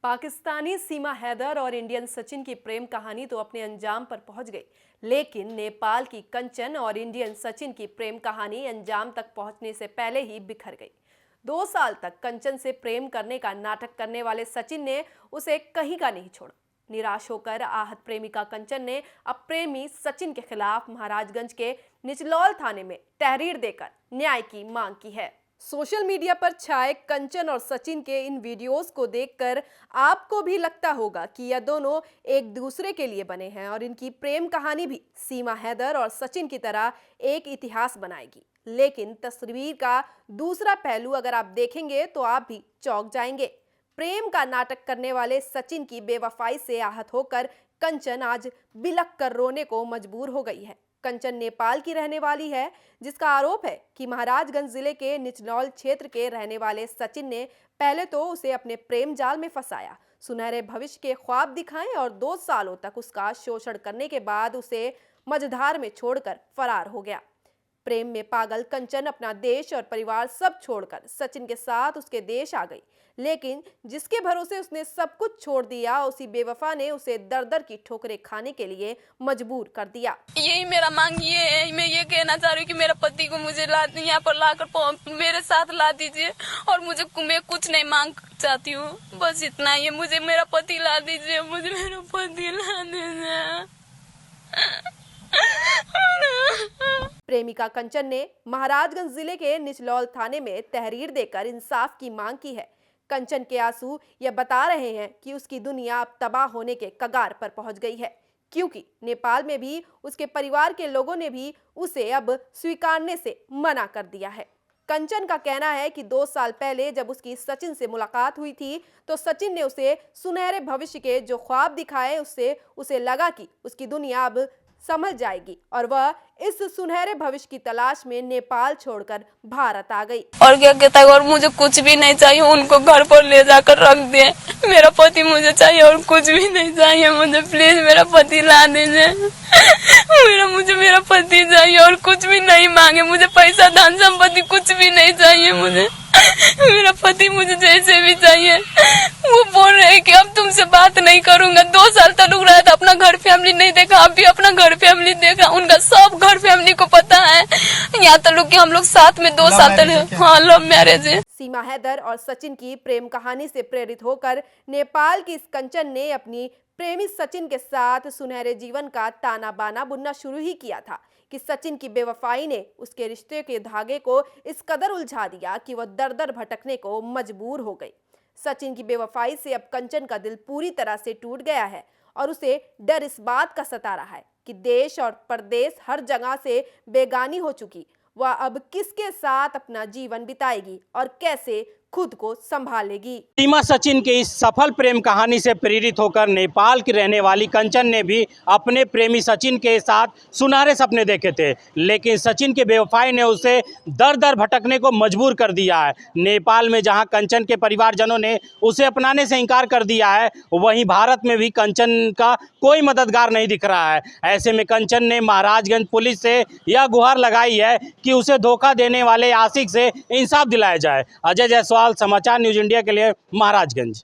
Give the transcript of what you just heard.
पाकिस्तानी सीमा हैदर और इंडियन सचिन की प्रेम कहानी तो अपने अंजाम पर पहुंच गई, लेकिन नेपाल की कंचन और इंडियन सचिन की प्रेम कहानी अंजाम तक पहुंचने से पहले ही बिखर गई। 2 साल तक कंचन से प्रेम करने का नाटक करने वाले सचिन ने उसे कहीं का नहीं छोड़ा। निराश होकर आहत प्रेमिका कंचन ने अब प्रेमी सचिन के खिलाफ महाराजगंज के निचलौल थाने में तहरीर देकर न्याय की मांग की है। सोशल मीडिया पर छाए कंचन और सचिन के इन वीडियोस को देखकर आपको भी लगता होगा कि यह दोनों एक दूसरे के लिए बने हैं और इनकी प्रेम कहानी भी सीमा हैदर और सचिन की तरह एक इतिहास बनाएगी। लेकिन तस्वीर का दूसरा पहलू अगर आप देखेंगे तो आप भी चौंक जाएंगे। प्रेम का नाटक करने वाले सचिन की बेवफाई से आहत होकर कंचन आज बिलख कर रोने को मजबूर हो गई है। कंचन नेपाल की रहने वाली है, जिसका आरोप है कि महाराजगंज जिले के निचलौल क्षेत्र के रहने वाले सचिन ने पहले तो उसे अपने प्रेम जाल में फंसाया, सुनहरे भविष्य के ख्वाब दिखाए और 2 सालों तक उसका शोषण करने के बाद उसे मझधार में छोड़कर फरार हो गया। प्रेम में पागल कंचन अपना देश और परिवार सब छोड़कर सचिन के साथ उसके देश आ गई, लेकिन जिसके भरोसे उसने सब कुछ छोड़ दिया, उसी बेवफा ने उसे दर दर की ठोकरें खाने के लिए मजबूर कर दिया। यही मेरा मांग ये है, मैं ये कहना चाह रही हूँ कि मेरे पति को मुझे यहाँ पर लाकर मेरे साथ ला दीजिए और मैं कुछ नहीं मांग चाहती हूँ, बस इतना ही। मुझे मेरा पति ला दीजिए, मुझे मेरा पति ला दीजिए। प्रेमिका कंचन ने महाराजगंज जिले के निचलौल थाने में तहरीर देकर इंसाफ की मांग की है। कंचन के आंसू यह बता रहे हैं कि उसकी दुनिया अब तबाह होने के कगार पर पहुंच गई है, क्योंकि नेपाल में भी उसके परिवार के लोगों ने भी उसे अब स्वीकारने से मना कर दिया है। कंचन का कहना है कि 2 साल पहले जब उसकी सचिन से मुलाकात हुई थी तो सचिन ने उसे सुनहरे भविष्य के जो ख्वाब दिखाए, उससे उसे लगा कि उसकी दुनिया अब समझ जाएगी और वह इस सुनहरे भविष्य की तलाश में नेपाल छोड़कर भारत आ गई। और क्या कहता है, और मुझे कुछ भी नहीं चाहिए, उनको घर पर ले जाकर रख दे। मेरा पति मुझे चाहिए और कुछ भी नहीं चाहिए, मुझे प्लीज मेरा पति ला दीजिए। मुझे मेरा पति चाहिए और कुछ भी नहीं मांगे, मुझे पैसा धन संपत्ति कुछ भी नहीं चाहिए। मुझे मेरा पति मुझे जैसे भी चाहिए। वो बोल रहे हैं कि अब तुमसे बात नहीं करूंगा। 2 साल तक रुक रहा था, अपना घर फैमिली नहीं देखा, अब भी अपना घर फैमिली देखा। उनका सब घर फैमिली को पता है। यहाँ तक कि हम लोग साथ में 2 साल तक, हाँ, लव मैरिज है। सीमा हैदर और सचिन की प्रेम कहानी से प्रेरित होकर नेपाल की इस कंचन ने अपनी प्रेमी सचिन के साथ सुनहरे जीवन का ताना बाना बुनना शुरू ही किया था कि सचिन की बेवफाई ने उसके रिश्ते के धागे को इस कदर उलझा दिया कि वह दर दर भटकने को मजबूर हो गई। सचिन की बेवफाई से अब कंचन का दिल पूरी तरह से टूट गया है और उसे डर इस बात का सता रहा है कि देश और परदेश हर जगह से बेगानी हो चुकी, वह अब किसके साथ अपना जीवन बिताएगी और कैसे खुद को संभालेगी। सीमा सचिन के इस सफल प्रेम कहानी से प्रेरित होकर नेपाल की रहने वाली कंचन ने भी अपने प्रेमी सचिन के साथ सुनहरे सपने देखे थे, लेकिन सचिन के बेवफाई ने उसे दर दर भटकने को मजबूर कर दिया है। नेपाल में जहां कंचन के परिवारजनों ने उसे अपनाने से इनकार कर दिया है, वहीं भारत में भी कंचन का कोई मददगार नहीं दिख रहा है। ऐसे में कंचन ने महाराजगंज पुलिस से यह गुहार लगाई है कि उसे धोखा देने वाले आशिक से इंसाफ दिलाया जाए। अजय जायसवाल, समाचार न्यूज़ इंडिया के लिए, महाराजगंज।